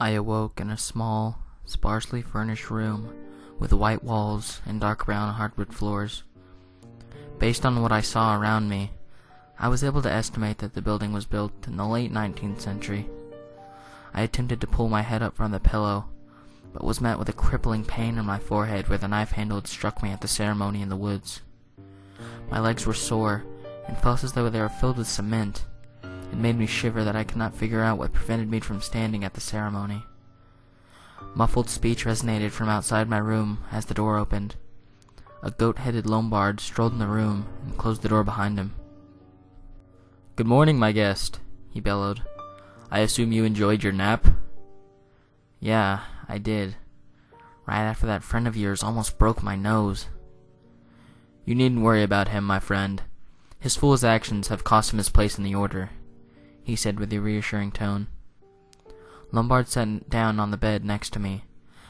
I awoke in a small, sparsely furnished room with white walls and dark brown hardwood floors. Based on what I saw around me, I was able to estimate that the building was built in the late 19th century. I attempted to pull my head up from the pillow, but was met with a crippling pain in my forehead where the knife handle had struck me at the ceremony in the woods. My legs were sore and felt as though they were filled with cement. It made me shiver that I could not figure out what prevented me from standing at the ceremony. Muffled speech resonated from outside my room as the door opened. A goat-headed Lombard strolled in the room and closed the door behind him. "Good morning, my guest," he bellowed. "I assume you enjoyed your nap?" "Yeah, I did. Right after that friend of yours almost broke my nose." "You needn't worry about him, my friend. His foolish actions have cost him his place in the order," he said with a reassuring tone. Lombard sat down on the bed next to me,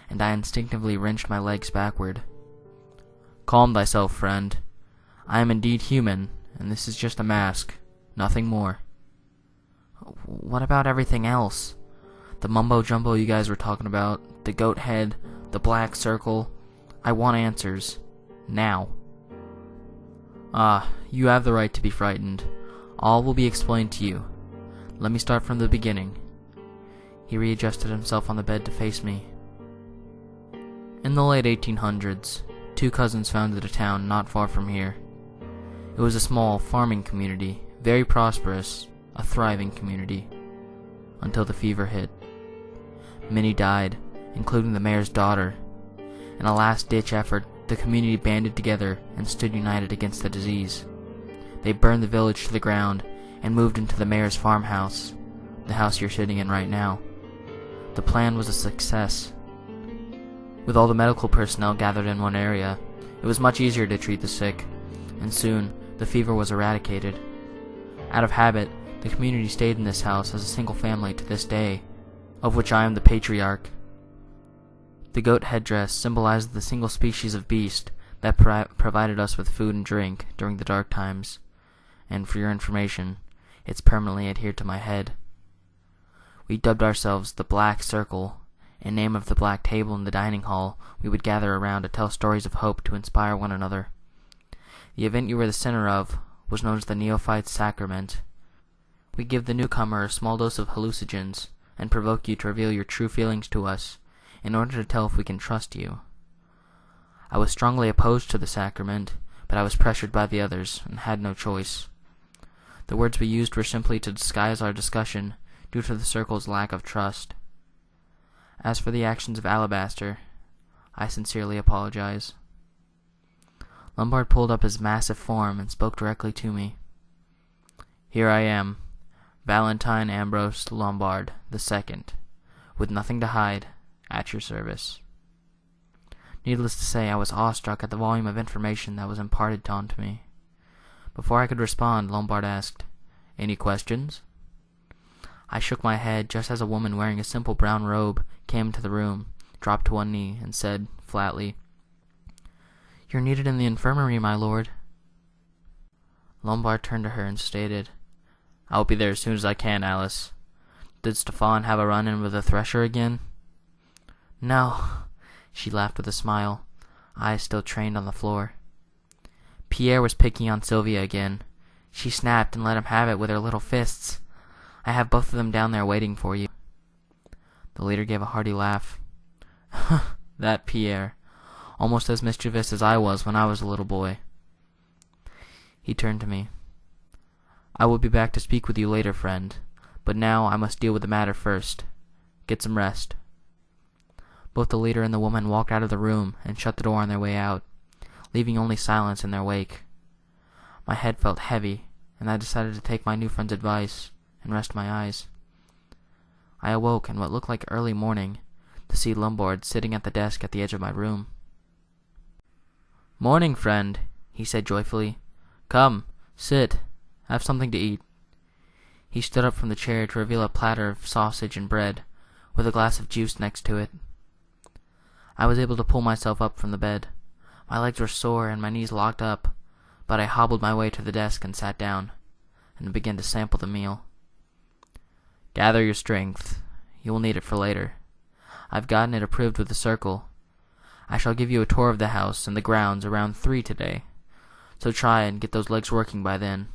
and I instinctively wrenched my legs backward. "Calm thyself, friend. I am indeed human, and this is just a mask, nothing more." "What about everything else? The mumbo-jumbo you guys were talking about, the goat head, the black circle. I want answers. Now." "Ah, you have the right to be frightened. All will be explained to you. Let me start from the beginning." He readjusted himself on the bed to face me. In the late 1800s, two cousins founded a town not far from here. It was a small farming community, very prosperous, a thriving community, until the fever hit. Many died, including the mayor's daughter. In a last-ditch effort, the community banded together and stood united against the disease. They burned the village to the ground and moved into the mayor's farmhouse, the house you're sitting in right now. The plan was a success. With all the medical personnel gathered in one area, it was much easier to treat the sick, and soon the fever was eradicated. Out of habit, the community stayed in this house as a single family to this day, of which I am the patriarch. The goat headdress symbolized the single species of beast that provided us with food and drink during the dark times, and for your information, it's permanently adhered to my head. We dubbed ourselves the Black Circle, in name of the black table in the dining hall we would gather around to tell stories of hope to inspire one another. The event you were the center of was known as the Neophyte's Sacrament. We give the newcomer a small dose of hallucinogens and provoke you to reveal your true feelings to us, in order to tell if we can trust you. I was strongly opposed to the sacrament, but I was pressured by the others, and had no choice. The words we used were simply to disguise our discussion, due to the circle's lack of trust. As for the actions of Alabaster, I sincerely apologize. Lombard pulled up his massive form and spoke directly to me. "Here I am, Valentine Ambrose Lombard II, with nothing to hide, at your service." Needless to say, I was awestruck at the volume of information that was imparted onto me. Before I could respond, Lombard asked, "Any questions?" I shook my head just as a woman wearing a simple brown robe came into the room, dropped to one knee, and said, flatly, "You're needed in the infirmary, my lord." Lombard turned to her and stated, "I'll be there as soon as I can, Alice. Did Stefan have a run-in with the thresher again?" "No," she laughed with a smile, eyes still trained on the floor. "Pierre was picking on Sylvia again. She snapped and let him have it with her little fists. I have both of them down there waiting for you." The leader gave a hearty laugh. "That Pierre. Almost as mischievous as I was when I was a little boy." He turned to me. "I will be back to speak with you later, friend, but now I must deal with the matter first. Get some rest." Both the leader and the woman walked out of the room and shut the door on their way out, leaving only silence in their wake. My head felt heavy, and I decided to take my new friend's advice and rest my eyes. I awoke in what looked like early morning to see Lombard sitting at the desk at the edge of my room. "Morning, friend," he said joyfully. "Come, sit, have something to eat." He stood up from the chair to reveal a platter of sausage and bread, with a glass of juice next to it. I was able to pull myself up from the bed. My legs were sore and my knees locked up, but I hobbled my way to the desk and sat down, and began to sample the meal. "Gather your strength," You will need it for later. I've gotten it approved with the circle. I shall give you a tour of the house and the grounds around 3 today, so try and get those legs working by then."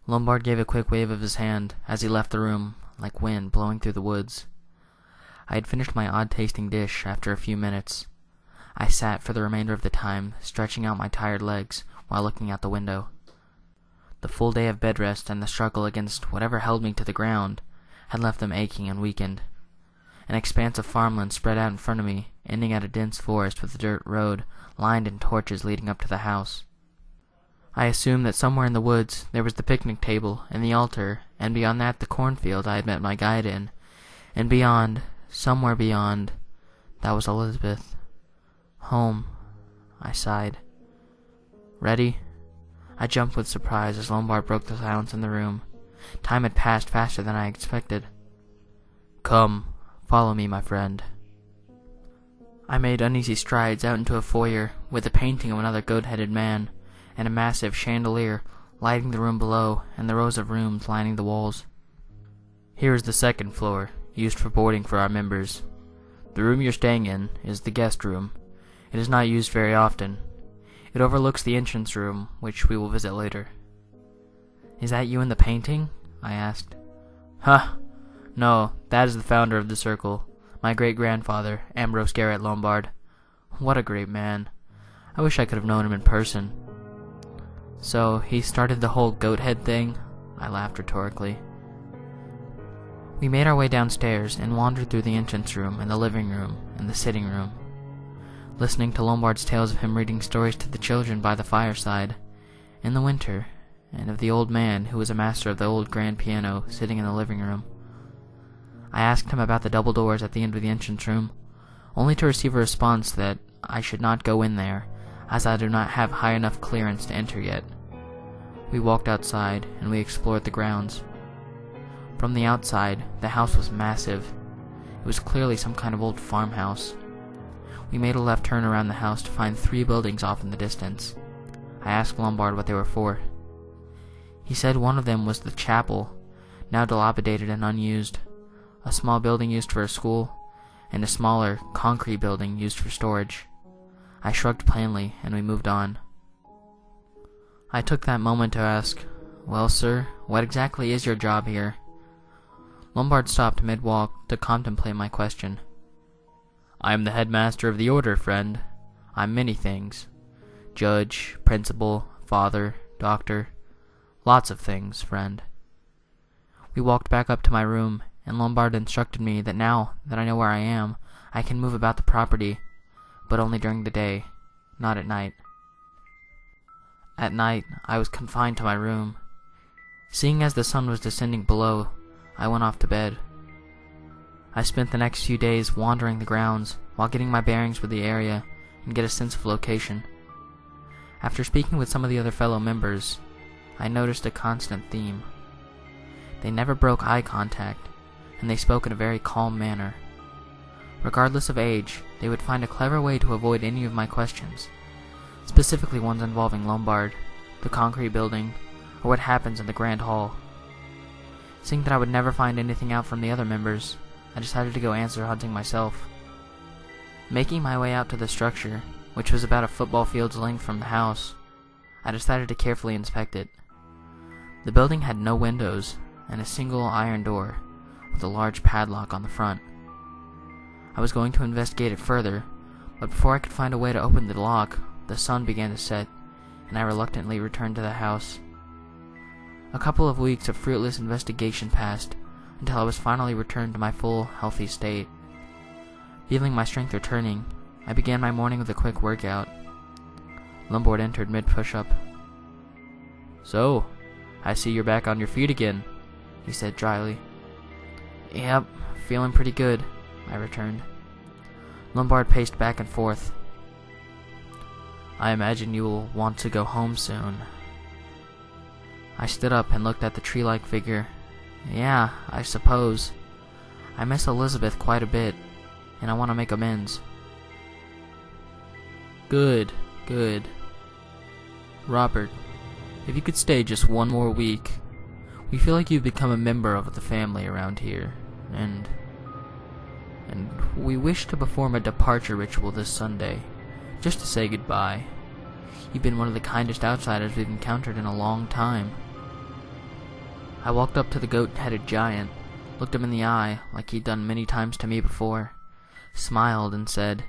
Lombard gave a quick wave of his hand as he left the room, like wind blowing through the woods. I had finished my odd-tasting dish after a few minutes. I sat for the remainder of the time, stretching out my tired legs while looking out the window. The full day of bed rest and the struggle against whatever held me to the ground had left them aching and weakened. An expanse of farmland spread out in front of me, ending at a dense forest with a dirt road lined in torches leading up to the house. I assumed that somewhere in the woods there was the picnic table and the altar, and beyond that the cornfield I had met my guide in, and beyond, somewhere beyond, that was Elizabeth. Home, I sighed. "Ready?" I jumped with surprise as Lombard broke the silence in the room. Time had passed faster than I expected. "Come, follow me, my friend." I made uneasy strides out into a foyer with a painting of another goat-headed man and a massive chandelier lighting the room below and the rows of rooms lining the walls. "Here is the second floor, used for boarding for our members. The room you're staying in is the guest room. It is not used very often. It overlooks the entrance room, which we will visit later." "Is that you in the painting?" I asked. "Huh! No, that is the founder of the circle, my great-grandfather, Ambrose Garrett Lombard. What a great man. I wish I could have known him in person." "So, he started the whole goat head thing?" I laughed rhetorically. We made our way downstairs and wandered through the entrance room and the living room and the sitting room, listening to Lombard's tales of him reading stories to the children by the fireside in the winter, and of the old man who was a master of the old grand piano sitting in the living room. I asked him about the double doors at the end of the entrance room, only to receive a response that I should not go in there, as I do not have high enough clearance to enter yet. We walked outside, and we explored the grounds. From the outside, the house was massive. It was clearly some kind of old farmhouse. We made a left turn around the house to find 3 buildings off in the distance. I asked Lombard what they were for. He said one of them was the chapel, now dilapidated and unused, a small building used for a school, and a smaller, concrete building used for storage. I shrugged plainly, and we moved on. I took that moment to ask, "Well, sir, what exactly is your job here?" Lombard stopped mid-walk to contemplate my question. "I am the headmaster of the order, friend. I'm many things. Judge, principal, father, doctor. Lots of things, friend." We walked back up to my room, and Lombard instructed me that now that I know where I am, I can move about the property, but only during the day, not at night. At night, I was confined to my room. Seeing as the sun was descending below, I went off to bed. I spent the next few days wandering the grounds while getting my bearings with the area and get a sense of location. After speaking with some of the other fellow members, I noticed a constant theme. They never broke eye contact, and they spoke in a very calm manner. Regardless of age, they would find a clever way to avoid any of my questions, specifically ones involving Lombard, the concrete building, or what happens in the Grand Hall. Seeing that I would never find anything out from the other members, I decided to go answer hunting myself. Making my way out to the structure, which was about a football field's length from the house, I decided to carefully inspect it. The building had no windows and a single iron door with a large padlock on the front. I was going to investigate it further, but before I could find a way to open the lock, the sun began to set, and I reluctantly returned to the house. A couple of weeks of fruitless investigation passed until I was finally returned to my full, healthy state. Feeling my strength returning, I began my morning with a quick workout. Lombard entered mid-push-up. "So, I see you're back on your feet again," he said dryly. "Yep, feeling pretty good," I returned. Lombard paced back and forth. "I imagine you will want to go home soon." I stood up and looked at the tree-like figure. "Yeah, I suppose. I miss Elizabeth quite a bit, and I want to make amends." Good. "Robert, if you could stay just one more week. We feel like you've become a member of the family around here. and we wish to perform a departure ritual this Sunday, just to say goodbye. You've been one of the kindest outsiders we've encountered in a long time." I walked up to the goat-headed giant, looked him in the eye like he'd done many times to me before, smiled and said,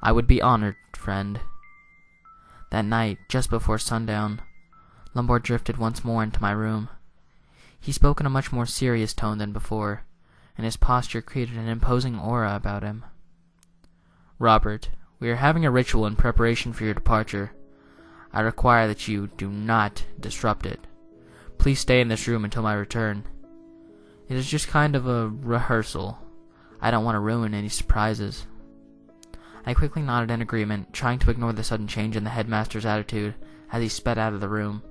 "I would be honored, friend." That night, just before sundown, Lombard drifted once more into my room. He spoke in a much more serious tone than before, and his posture created an imposing aura about him. "Robert, we are having a ritual in preparation for your departure. I require that you do not disrupt it. Please stay in this room until my return. It is just kind of a rehearsal. I don't want to ruin any surprises." I quickly nodded in agreement, trying to ignore the sudden change in the headmaster's attitude as he sped out of the room.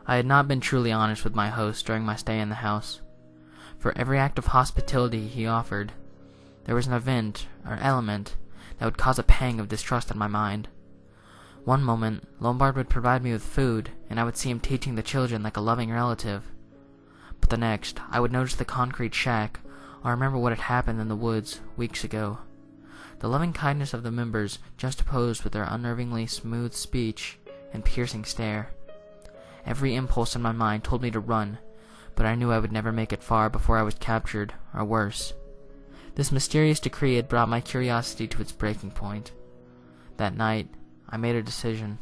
I had not been truly honest with my host during my stay in the house. For every act of hospitality he offered, there was an event or element that would cause a pang of distrust in my mind. One moment, Lombard would provide me with food, and I would see him teaching the children like a loving relative. But the next, I would notice the concrete shack, or remember what had happened in the woods weeks ago. The loving kindness of the members juxtaposed with their unnervingly smooth speech and piercing stare. Every impulse in my mind told me to run, but I knew I would never make it far before I was captured, or worse. This mysterious decree had brought my curiosity to its breaking point. That night, I made a decision.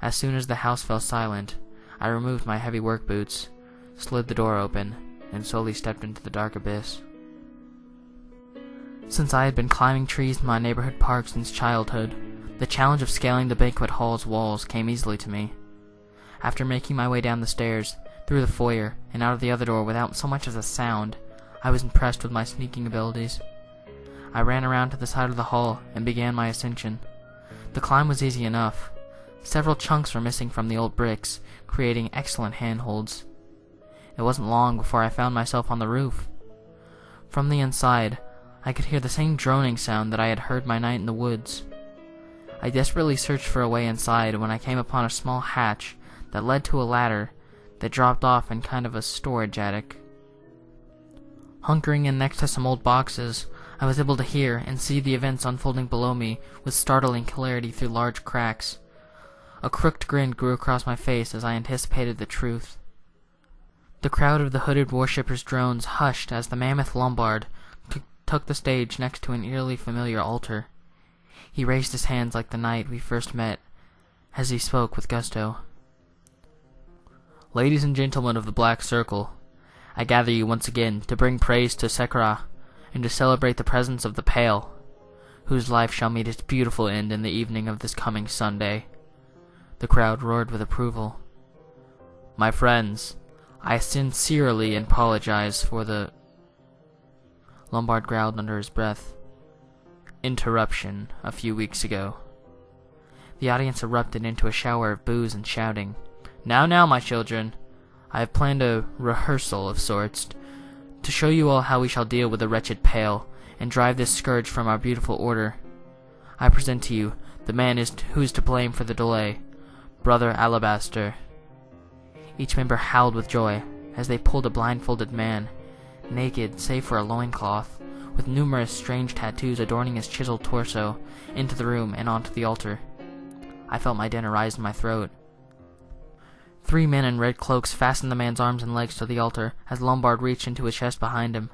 As soon as the house fell silent, I removed my heavy work boots, slid the door open, and slowly stepped into the dark abyss. Since I had been climbing trees in my neighborhood park since childhood, the challenge of scaling the banquet hall's walls came easily to me. After making my way down the stairs, through the foyer, and out of the other door without so much as a sound, I was impressed with my sneaking abilities. I ran around to the side of the hall and began my ascension. The climb was easy enough. Several chunks were missing from the old bricks, creating excellent handholds. It wasn't long before I found myself on the roof. From the inside, I could hear the same droning sound that I had heard my night in the woods. I desperately searched for a way inside when I came upon a small hatch that led to a ladder that dropped off in kind of a storage attic. Hunkering in next to some old boxes, I was able to hear and see the events unfolding below me with startling clarity through large cracks. A crooked grin grew across my face as I anticipated the truth. The crowd of the hooded worshippers' drones hushed as the mammoth Lombard took the stage next to an eerily familiar altar. He raised his hands like the night we first met, as he spoke with gusto. "Ladies and gentlemen of the Black Circle, I gather you once again to bring praise to Sekra, and to celebrate the presence of the Pale, whose life shall meet its beautiful end in the evening of this coming Sunday." The crowd roared with approval. "My friends, I sincerely apologize for the—" Lombard growled under his breath, "interruption a few weeks ago." The audience erupted into a shower of boos and shouting. Now, my children, I have planned a rehearsal of sorts, to show you all how we shall deal with the wretched Pale, and drive this scourge from our beautiful order. I present to you the man who is to blame for the delay, Brother Alabaster." Each member howled with joy as they pulled a blindfolded man, naked save for a loincloth, with numerous strange tattoos adorning his chiseled torso, into the room and onto the altar. I felt my dinner rise in my throat. 3 men in red cloaks fastened the man's arms and legs to the altar as Lombard reached into his chest behind him.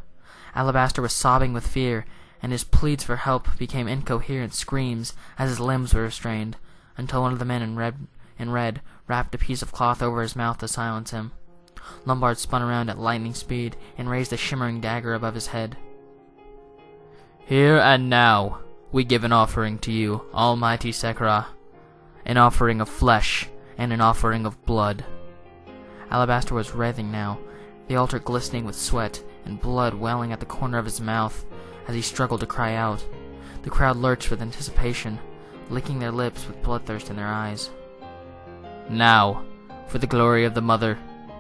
Alabaster was sobbing with fear, and his pleads for help became incoherent screams as his limbs were restrained, until one of the men in red wrapped a piece of cloth over his mouth to silence him. Lombard spun around at lightning speed and raised a shimmering dagger above his head. "Here and now, we give an offering to you, Almighty Sekra, an offering of flesh and an offering of blood." Alabaster was writhing now, the altar glistening with sweat and blood welling at the corner of his mouth as he struggled to cry out. The crowd lurched with anticipation, licking their lips with bloodthirst in their eyes. "Now, for the glory of the Mother,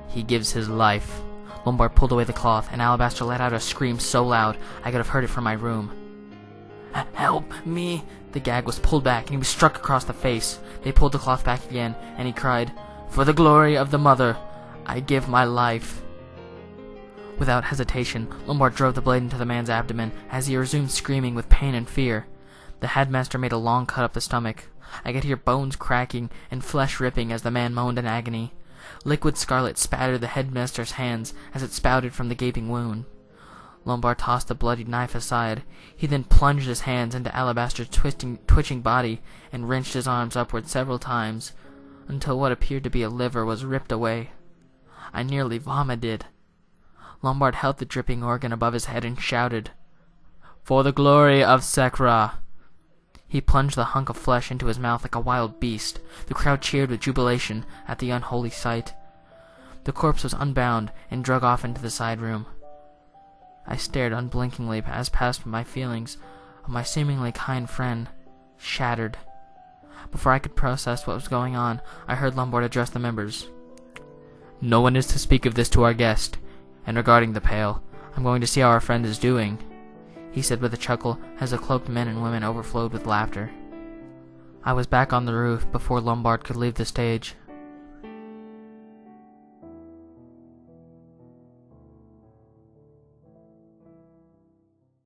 he gives his life." Lombard pulled away the cloth, and Alabaster let out a scream so loud I could have heard it from my room. "Help me!" The gag was pulled back, and he was struck across the face. They pulled the cloth back again, and he cried, "For the glory of the Mother, I give my life." Without hesitation, Lombard drove the blade into the man's abdomen as he resumed screaming with pain and fear. The headmaster made a long cut up the stomach. I could hear bones cracking and flesh ripping as the man moaned in agony. Liquid scarlet spattered the headmaster's hands as it spouted from the gaping wound. Lombard tossed the bloodied knife aside. He then plunged his hands into Alabaster's twitching body and wrenched his arms upward several times until what appeared to be a liver was ripped away. I nearly vomited. Lombard held the dripping organ above his head and shouted, "For the glory of Sekra!" He plunged the hunk of flesh into his mouth like a wild beast. The crowd cheered with jubilation at the unholy sight. The corpse was unbound and dragged off into the side room. I stared unblinkingly as past my feelings of my seemingly kind friend shattered. Before I could process what was going on, I heard Lombard address the members. "No one is to speak of this to our guest, and regarding the pail, I'm going to see how our friend is doing," he said with a chuckle as the cloaked men and women overflowed with laughter. I was back on the roof before Lombard could leave the stage.